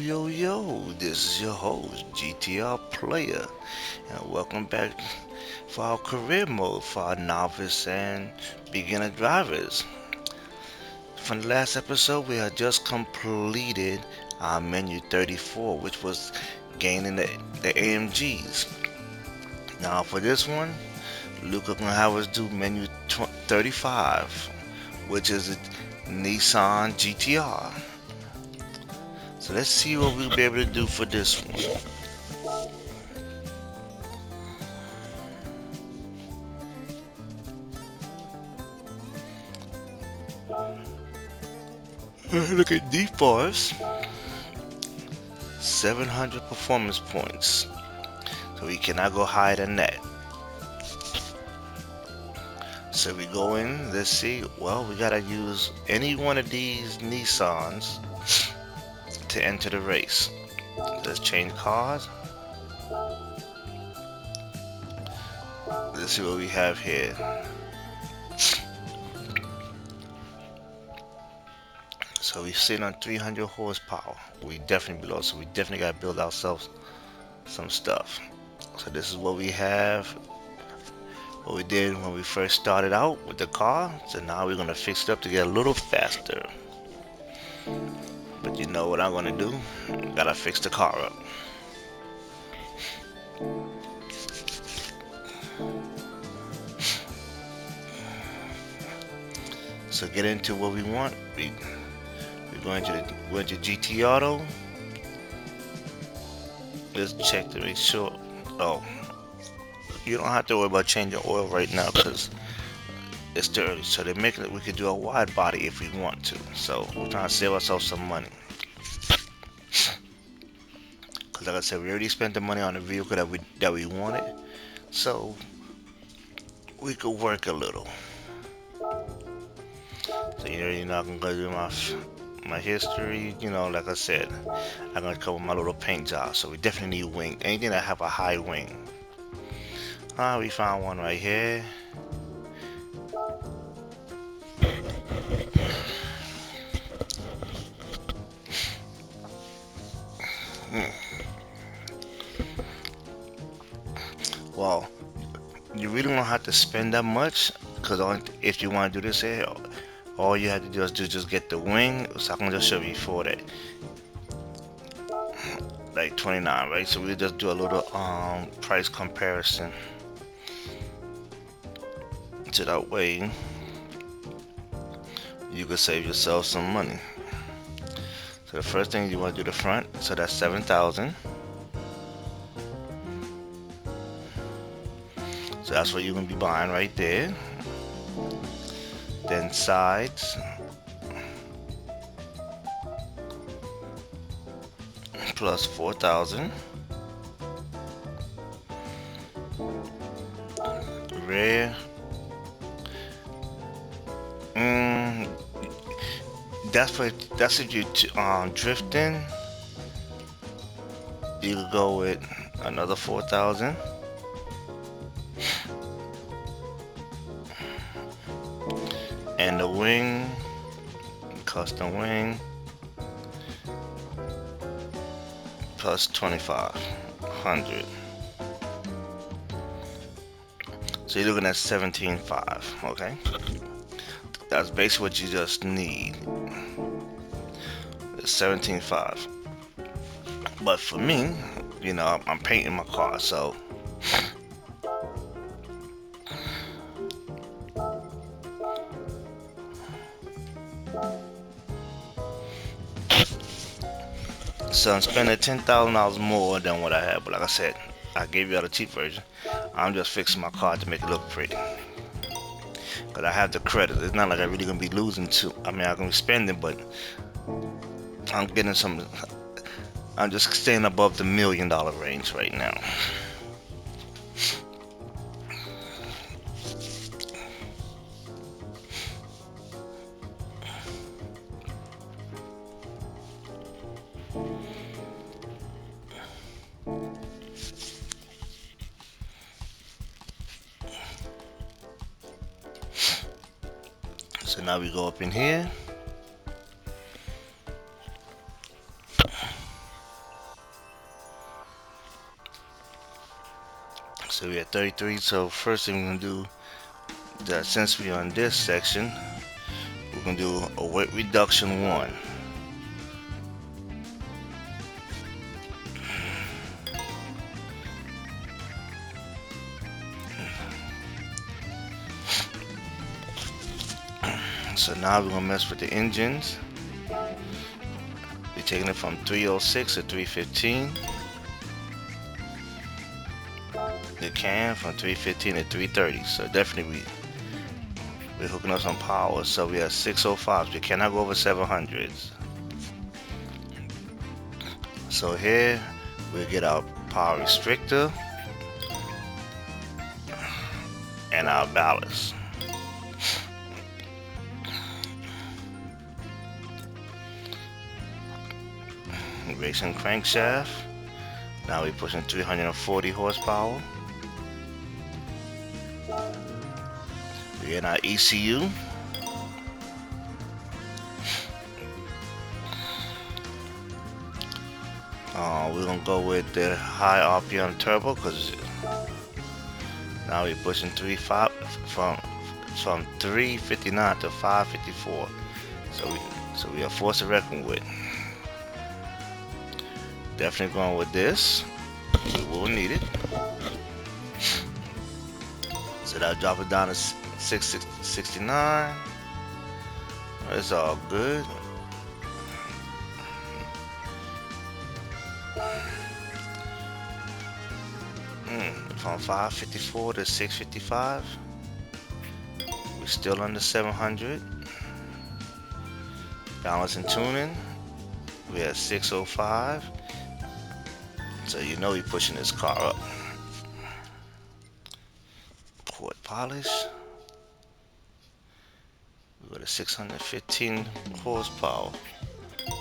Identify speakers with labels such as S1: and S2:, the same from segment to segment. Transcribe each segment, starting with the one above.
S1: Yo, this is your host, GTR Player, and welcome back for our career mode for our novice and beginner drivers. From the last episode, we had just completed our menu 34, which was gaining the AMGs. Now, for this one, Luca gonna have us do menu 35, which is a Nissan GTR. So let's see what we'll be able to do for this one. Look at defaults. 700 performance points. So we cannot go higher than that. So we go in, let's see. Well, we gotta use any one of these Nissans to enter the race. Let's change cars. Let's see what we have here. So we're sitting on 300 horsepower. We definitely below, so we definitely gotta build ourselves some stuff. So this is what we have, what we did when we first started out with the car. So now we're gonna fix it up to get a little faster. But you know what I'm gonna do? Gotta fix the car up. So get into what we want. We're going to GT Auto. Let's check to make sure. Oh, you don't have to worry about changing oil right now because it's too early. So they're making it. We could do a wide body if we want to. So we're trying to save ourselves some money. Because like I said, we already spent the money on the vehicle that we wanted. So we could work a little. So you're not gonna go do my history, like I said, I'm gonna cover my little paint job. So we definitely need wing. Anything that have a high wing. We found one right here. Well, you really don't have to spend that much because if you want to do this here, all you have to do is just get the wing. So I can just show you before that. Like 29, right? So we'll just do a little price comparison. So that way you can save yourself some money. So the first thing you want to do the front, so that's 7,000. So that's what you're gonna be buying right there. Then sides, plus 4,000. Rear, that's if you drifting. You could go with another 4,000. And the wing, custom wing, plus 2,500. So you're looking at 17,500, okay? That's basically what you just need. It's 17,500. But for me, I'm painting my car, so I'm spending $10,000 more than what I had. But like I said, I gave you all the cheap version. I'm just fixing my car to make it look pretty. Cause I have the credit. It's not like I'm really gonna be losing I'm gonna be spending, but I'm getting some. I'm just staying above the $1 million range right now. So now we go up in here. So we're at 33. So first thing we're gonna do, that since we're on this section, we're gonna do a weight reduction 1. So now we're gonna mess with the engines. We're taking it from 306 to 315. The can from 315 to 330. So definitely we're hooking up some power. So we have 605s. We cannot go over 700s. So here we'll get our power restrictor and our ballast. Racing crankshaft. Now we're pushing 340 horsepower. We get our ECU. We're gonna go with the high RPM turbo because now we're pushing 35 from 359 to 554. So we are forced to reckon with. Definitely going with this. We will need it. So that'll drop it down to 669. It's all good. From 554 to 655. We're still under 700. Balance and tuning. We're at 605. So you know we're pushing this car up. Port polish. We got a 615 horsepower.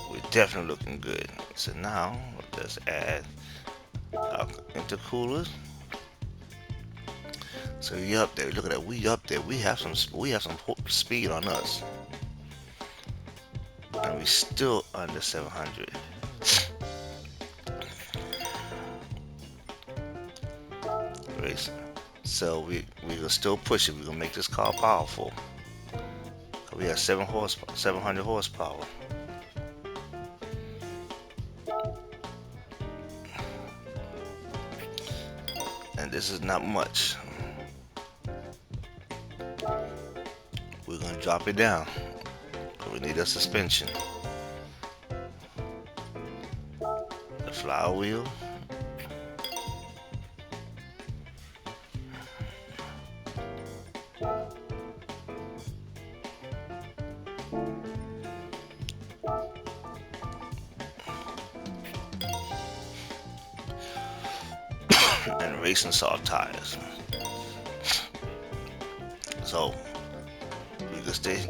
S1: We're definitely looking good. So now let's add our intercoolers. So we up there. Look at that. We up there. We have some speed on us, and we still under 700. So we gonna still push it. We gonna make this car powerful. We have 700 horsepower. And this is not much. We're gonna drop it down. We need a suspension. The flywheel. And racing soft tires. So we can stay.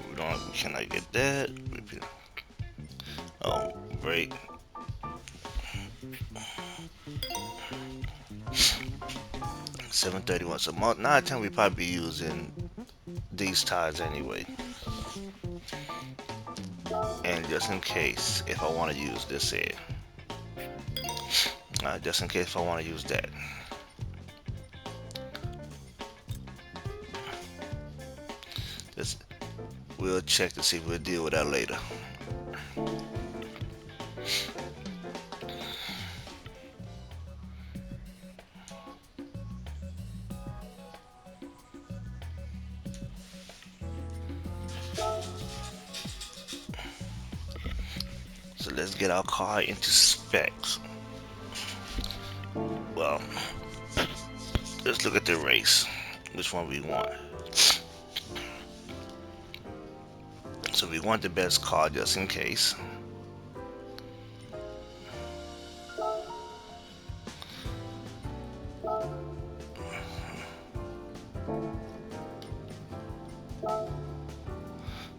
S1: We cannot get that. Oh, brake. $731. So 9 out of 10 we probably be using these tires anyway. And just in case if I want to use this here. Just in case if I want to use that. We'll check to see if we'll deal with that later. So let's get our car into specs. Well, let's look at the race. Which one we want. So we want the best car just in case.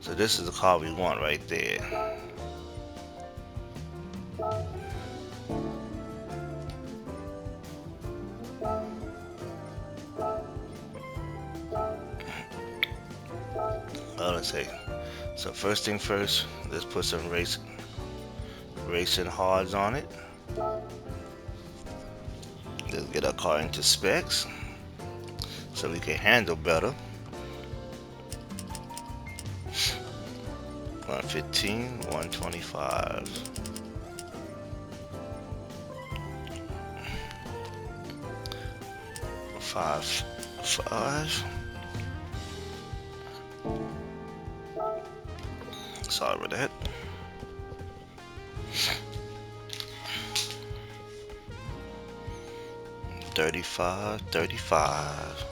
S1: So this is the car we want right there. Let's see. So first thing first, let's put some racing hards on it. Let's get our car into specs so we can handle better. 115, 125. 5. Sorry about that. 35, 35.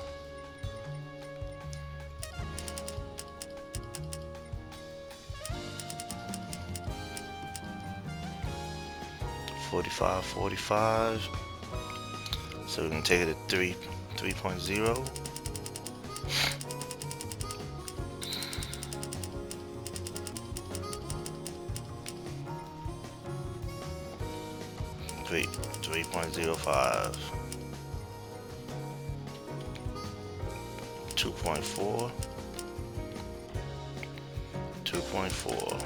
S1: 45, 45. So we can take it to 3.0. 3.05. 2.4. 2.4.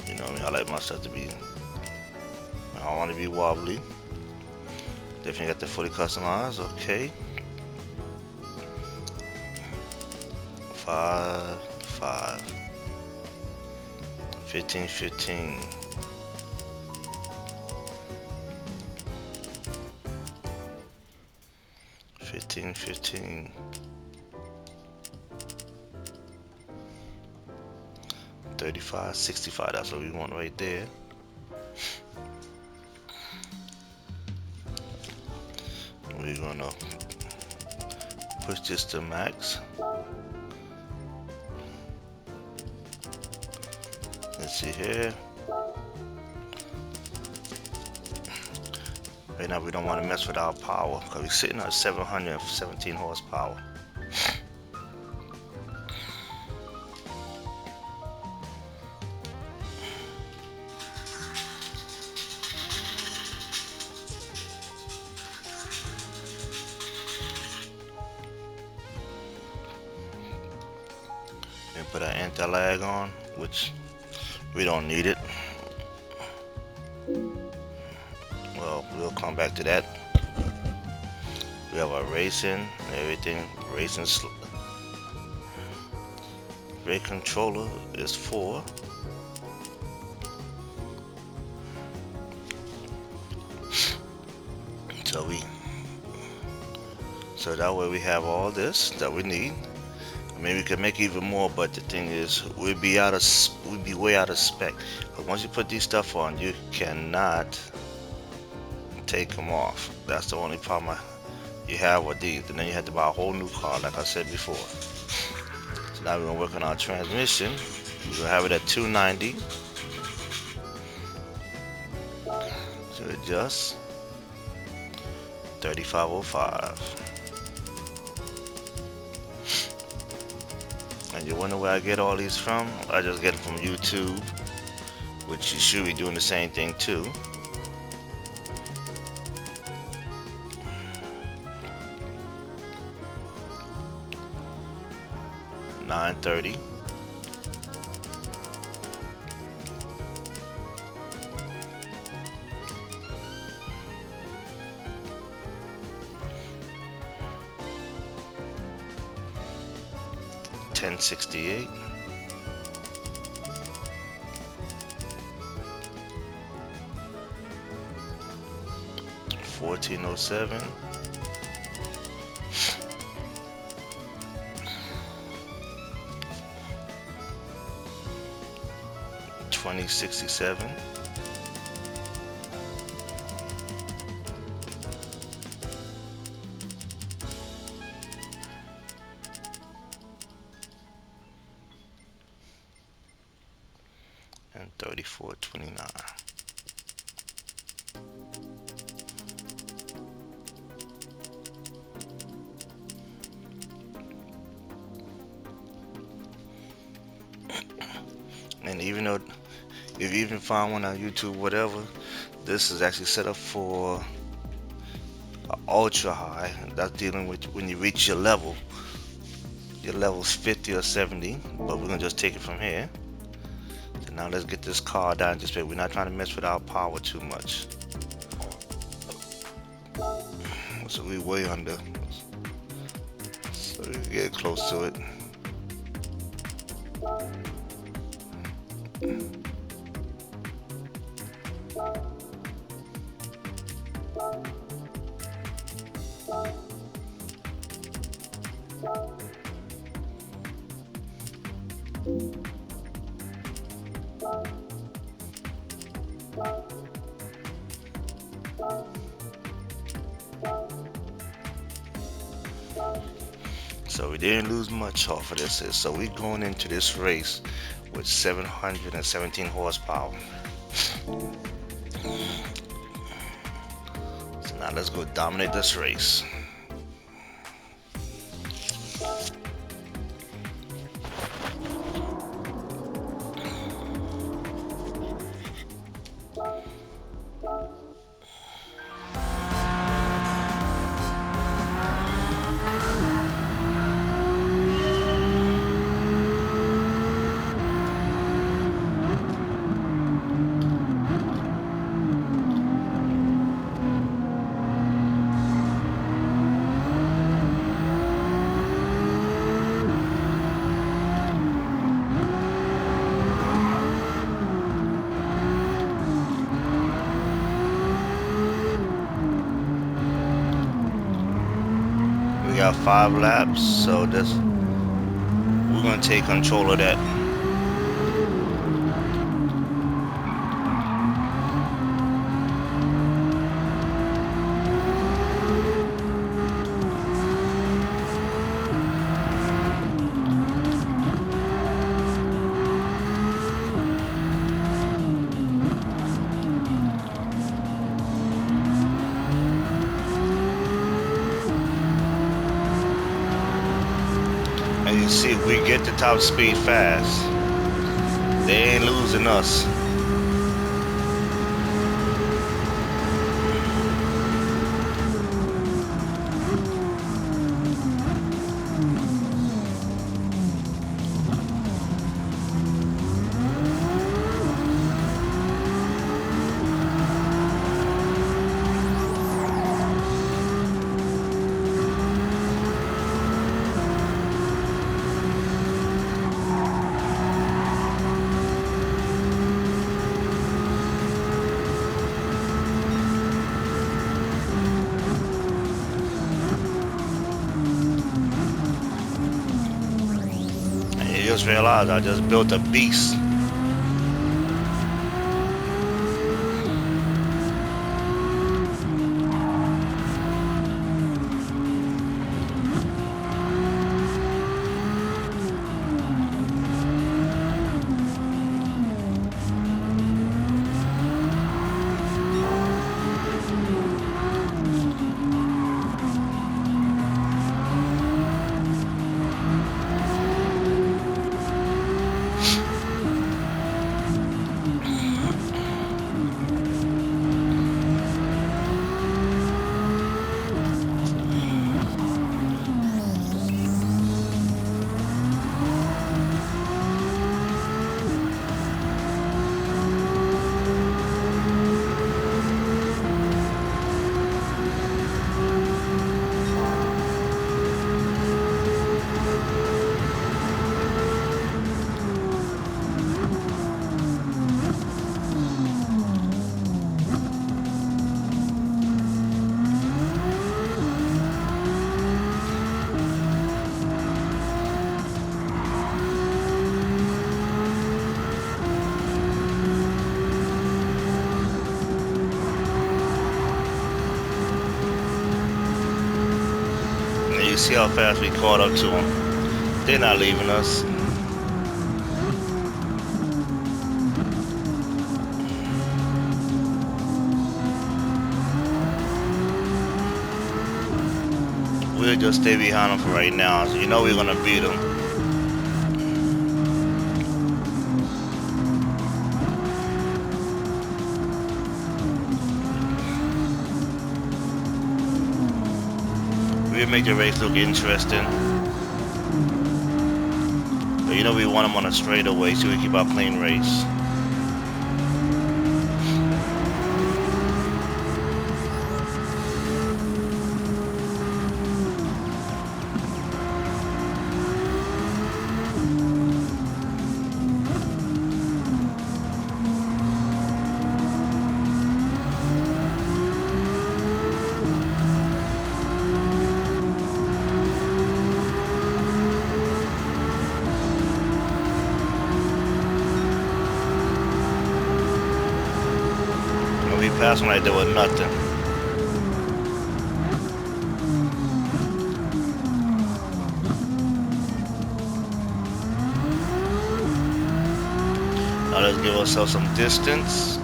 S1: You know me, I like my stuff to be, I don't want to be wobbly. Definitely got that fully customized, okay. 5, 5. 15, 15. 15, 15. 35, 65. That's what we want right there. We're gonna push this to max. Let's see here. Right now we don't want to mess with our power because we're sitting at 717 horsepower. And put our anti-lag on, which we don't need it. Well, we'll come back to that. We have our racing and everything. Racing brake controller is 4. So that way we have all this that we need. I mean, we can make even more, but the thing is, we'd be way out of spec. But once you put these stuff on, you cannot take them off. That's the only problem you have with these. And then you have to buy a whole new car, like I said before. So now we're gonna work on our transmission. We're gonna have it at 290. So adjust 3505. And you wonder where I get all these from? I just get them from YouTube, which you should be doing the same thing too. $9.30. $10.68. $14.07. $20.67. And $34.29. And even though, if you even find one on YouTube, whatever, this is actually set up for ultra high. That's dealing with when you reach your your level's 50 or 70, but we're gonna just take it from here. So now let's get this car down just a bit. We're not trying to mess with our power too much. So we way under. So we can get close to it. So we didn't lose much off of this. So we're going into this race with 717 horsepower. So now let's go dominate this race. We got 5 laps, so we're gonna take control of that. And you see, if we get the top speed fast, they ain't losing us. I just realized I just built a beast. You see how fast we caught up to them. They're not leaving us. We'll just stay behind them for right now. So you know we're gonna beat them. We'll make the race look interesting. But you know we want them on a straightaway so we keep our clean race. And we passed them like there was nothing. Now let's give ourselves some distance.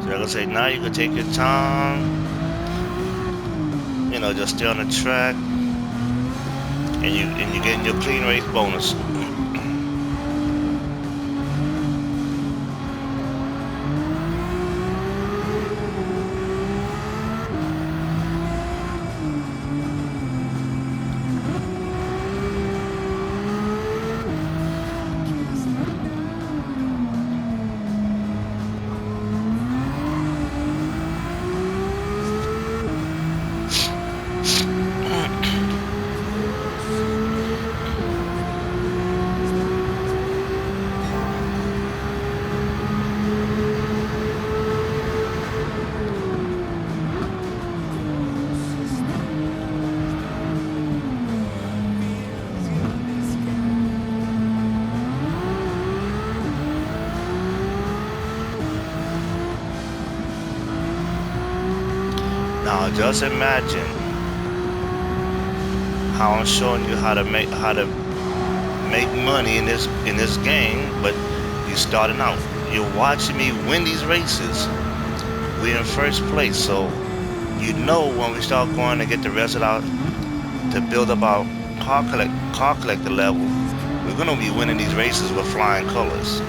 S1: So like I say, now you can take your time. You know, just stay on the track, and you're getting your clean race bonus. Now just imagine how I'm showing you how to make money in this game, but you're starting out. You're watching me win these races. We're in first place, so you know when we start going to get the rest of our to build up our car collector level, we're gonna be winning these races with flying colors.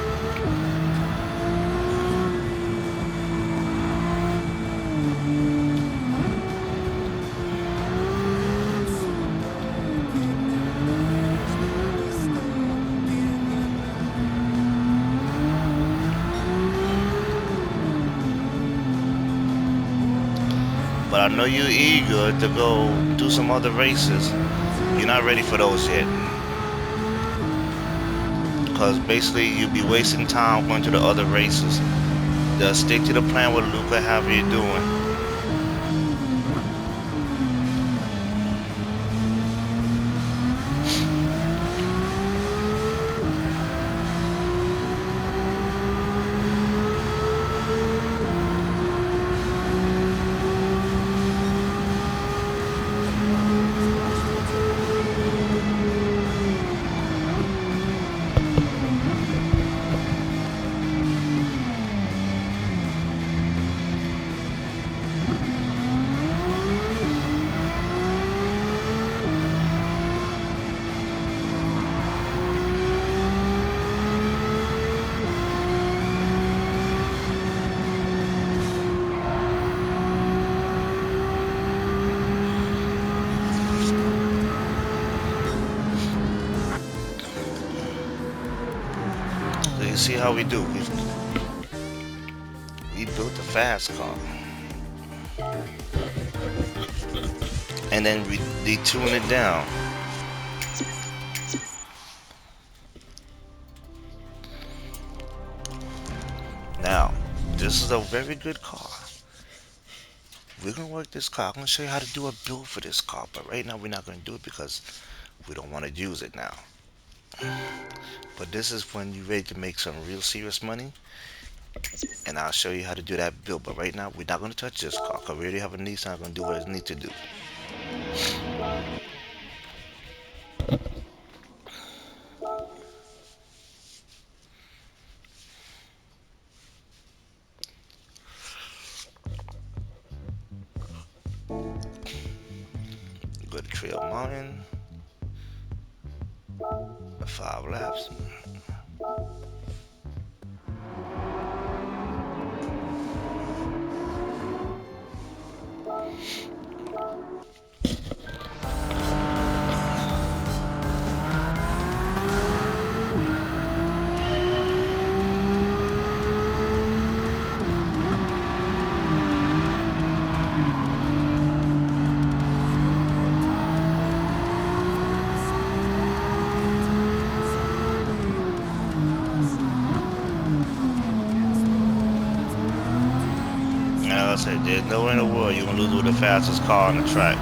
S1: But I know you're eager to go do some other races. You're not ready for those yet. Because basically you'll be wasting time going to the other races. Just stick to the plan what Luca have you doing. So you see how we do. We built a fast car. And then we detune it down. Now, this is a very good car. We're gonna work this car. I'm gonna show you how to do a build for this car, but right now we're not gonna do it because we don't want to use it now. But this is when you're ready to make some real serious money, and I'll show you how to do that build. But right now we're not gonna touch this car because we already have a nissan gonna do what it needs to do. Go to Trail Mountain. 5 laps. And like I said, there's nowhere in the world you're gonna lose with the fastest car on the track.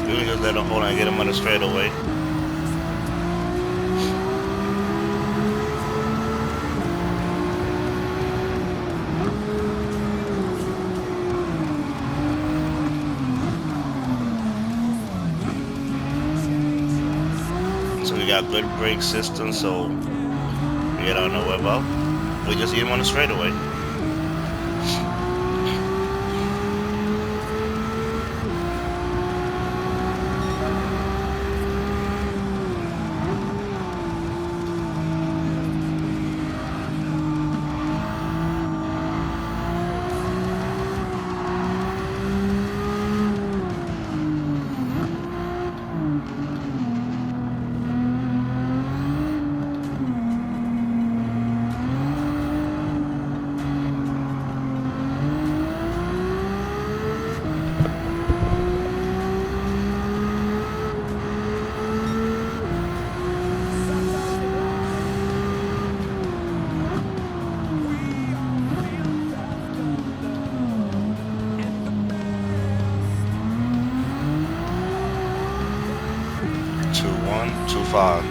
S1: We can just let him hold on and get him on the straightaway. So we got good brake system, so we don't know about. We just get him on the straightaway. Two one, 2 5.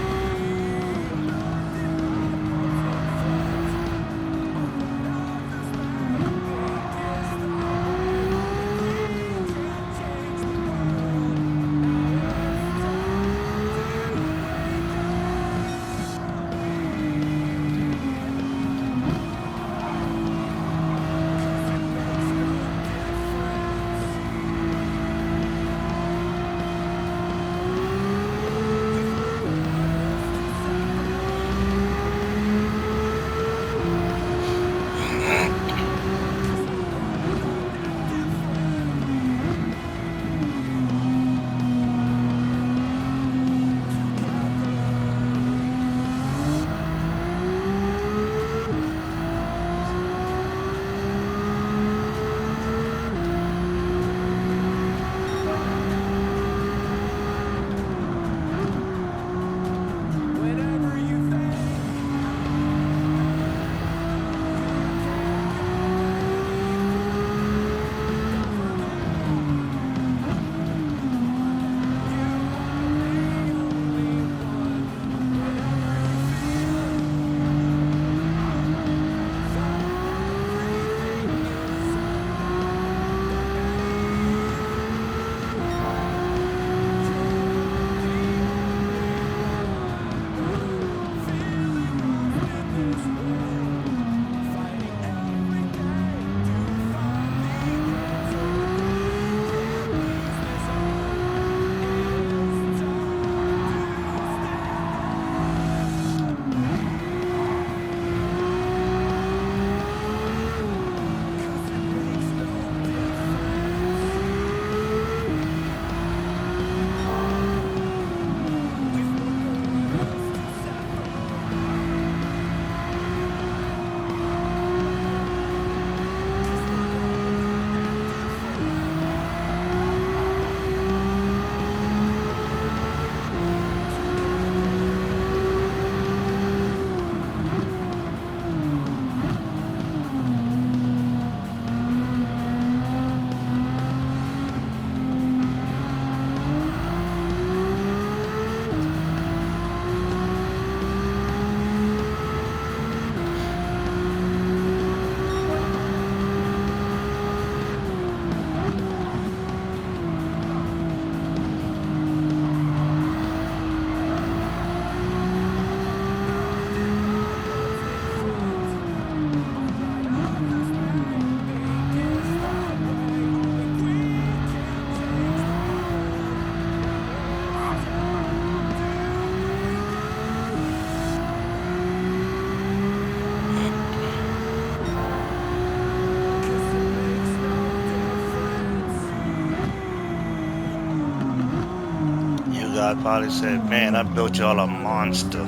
S1: God probably said, man, I built y'all a monster.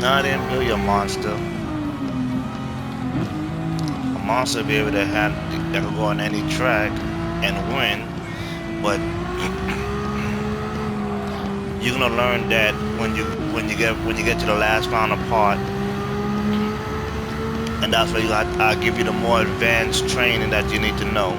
S1: No, I didn't build you a monster. A monster will be able to have that can go on any track and win, but you're gonna learn that when you get to the last final part, and that's where I'll give you the more advanced training that you need to know.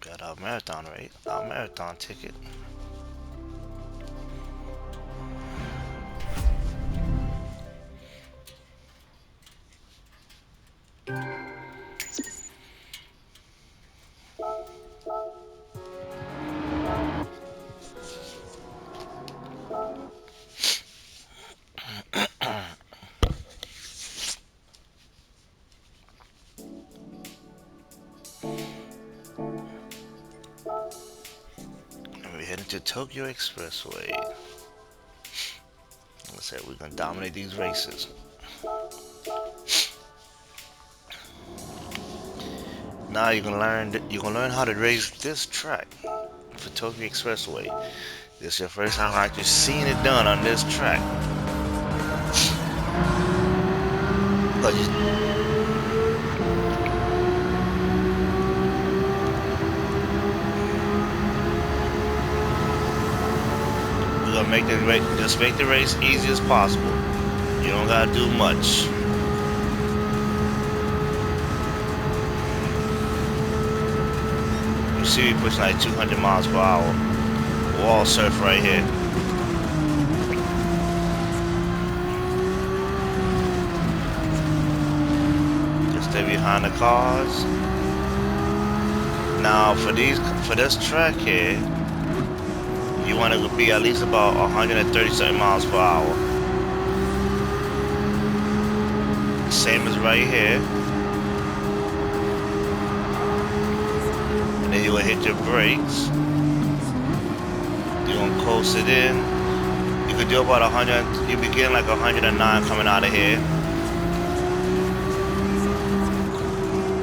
S1: Got our marathon rate, our marathon ticket. And we're heading to Tokyo Expressway. Like I said, we're gonna dominate these races. Now you're gonna learn how to race this track for Tokyo Expressway. This is your first time actually seeing it done on this track. Because we're gonna make the race, just make the race easy as possible. You don't gotta do much. You see me pushing like 200 miles per hour. Wall surf right here. Just stay behind the cars. Now for this track here, you want to be at least about 130 something miles per hour. Same as right here. And then you will hit your brakes. You're gonna coast it in. You could do about 100. You begin like 109 coming out of here.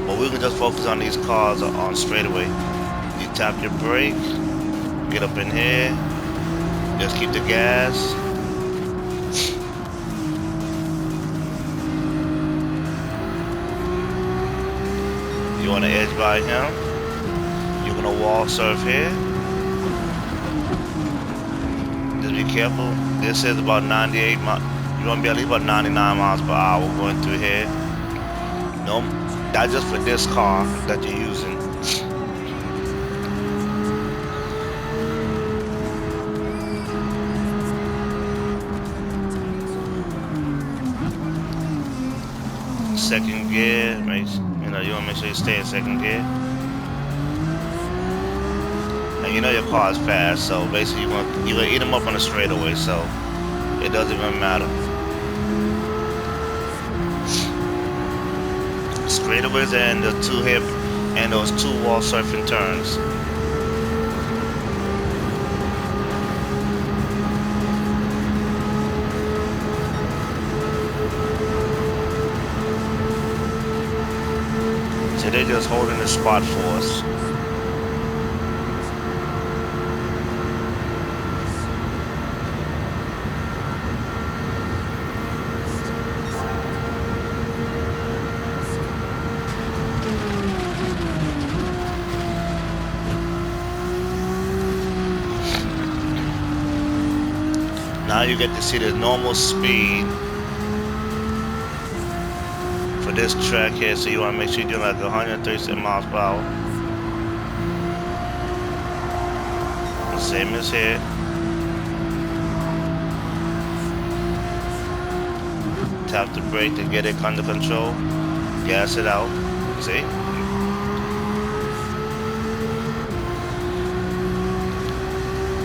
S1: But we can just focus on these cars on straightaway. You tap your brake, get up in here, just keep the gas. You want to edge by him. You're gonna wall surf here. Just be careful. This is about 98 miles. You want to be at least about 99 miles per hour going through here. No, that's just for this car that you're using. Second gear, you want to make sure you stay in second gear. And you know your car is fast, so basically you're gonna eat them up on the straightaway, so it doesn't even matter. Straightaways and the two hip and those two wall surfing turns. So they're just holding the spot for us. Now you get to see the normal speed for this track here, so you want to make sure you're doing like 136 miles per hour. Same as here. Tap the brake to get it under control. Gas it out. See?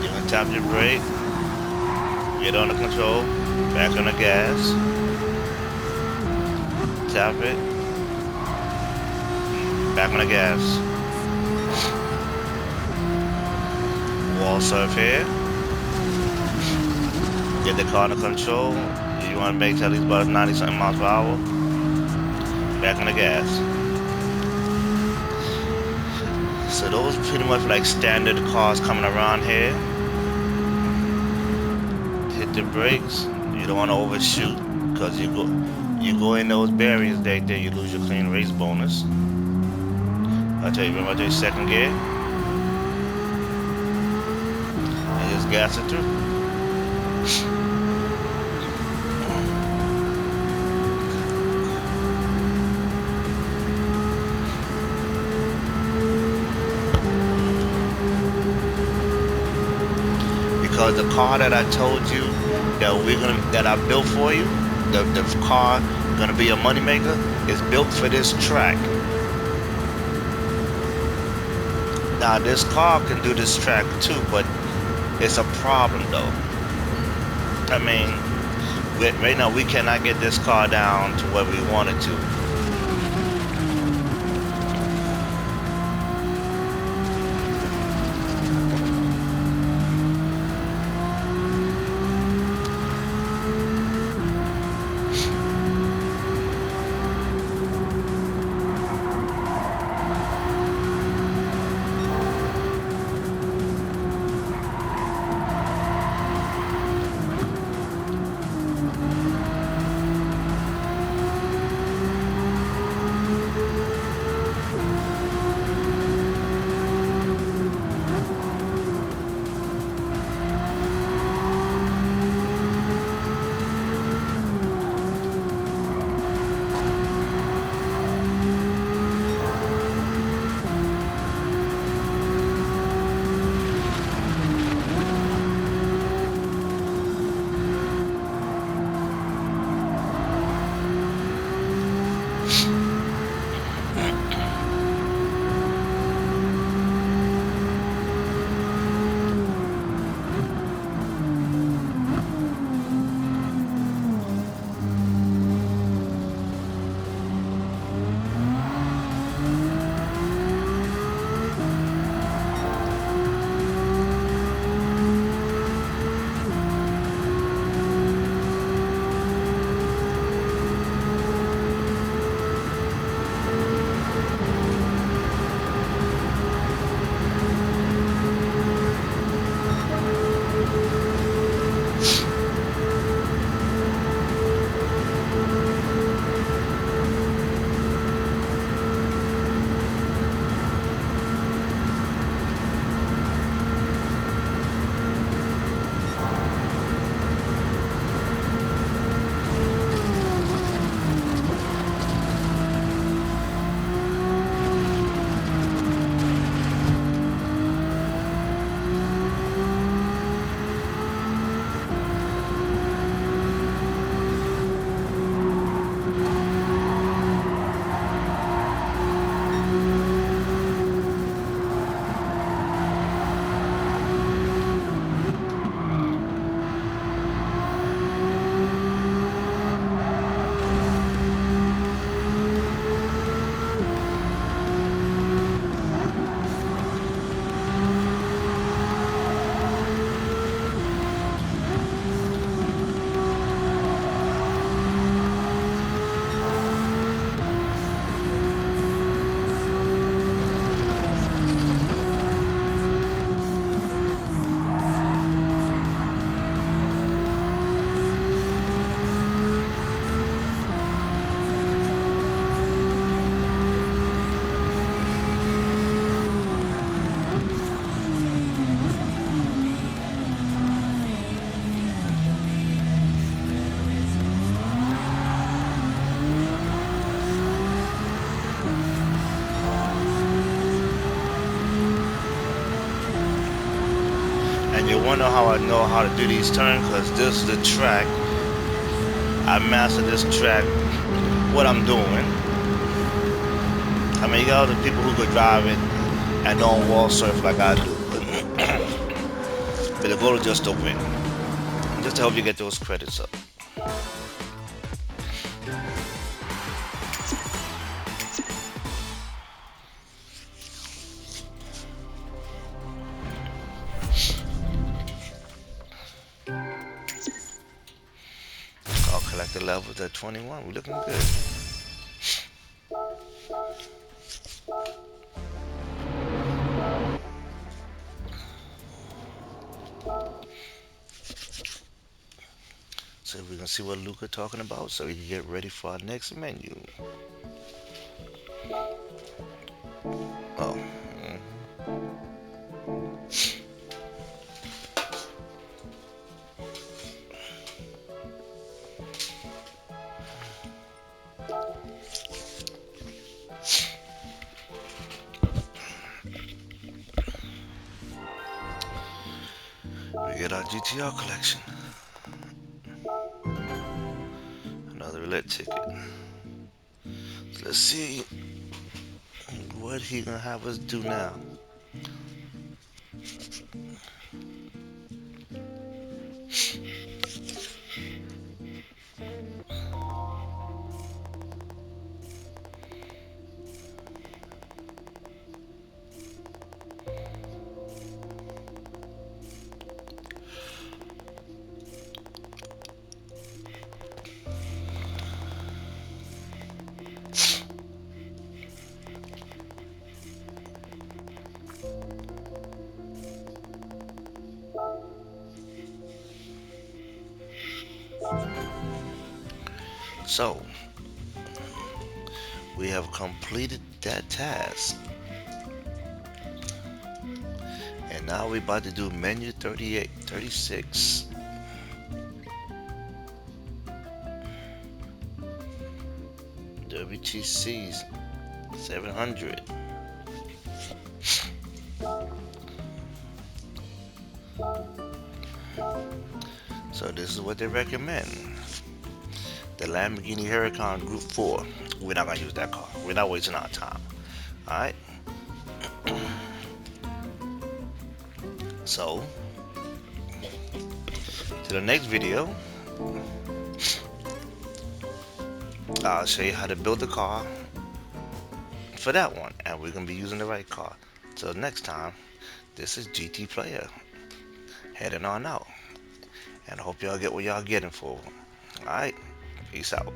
S1: You can tap your brake. Get under control. Back on the gas. Tap it. Back on the gas. Wall surf here. Get the car under control. You want to make at least about 90 something miles per hour. Back on the gas. So those are pretty much like standard cars coming around here. Hit the brakes. You don't want to overshoot because you go in those barriers right there, you lose your clean race bonus. I tell you, remember I tell you second gear. And just gas it through. Because the car that I told you that I built for you, the car gonna be a moneymaker, is built for this track. Now this car can do this track too, but it's a problem though. I mean, right now we cannot get this car down to where we want it to. You wonder how I know how to do these turns? Because this is the track. I mastered this track, what I'm doing. I mean, you got other people who could drive it and don't wall surf like I do. But the goal is just to win. Just to help you get those credits up. I'll collect the levels at 21. We're looking good. So we can see what Luca talking about so we can get ready for our next menu. Oh. We get our GTR collection. Another lit ticket. Let's see what he gonna have us do now. So, we have completed that task. And now we're about to do menu 38, 36. WTC's 700. So this is what they recommend. The Lamborghini Huracan Group 4. We're not gonna use that car. We're not wasting our time. Alright? So, to the next video, I'll show you how to build the car for that one. And we're gonna be using the right car. So next time, this is GT Player. Heading on out. And I hope y'all get what y'all getting for. Alright? Peace out.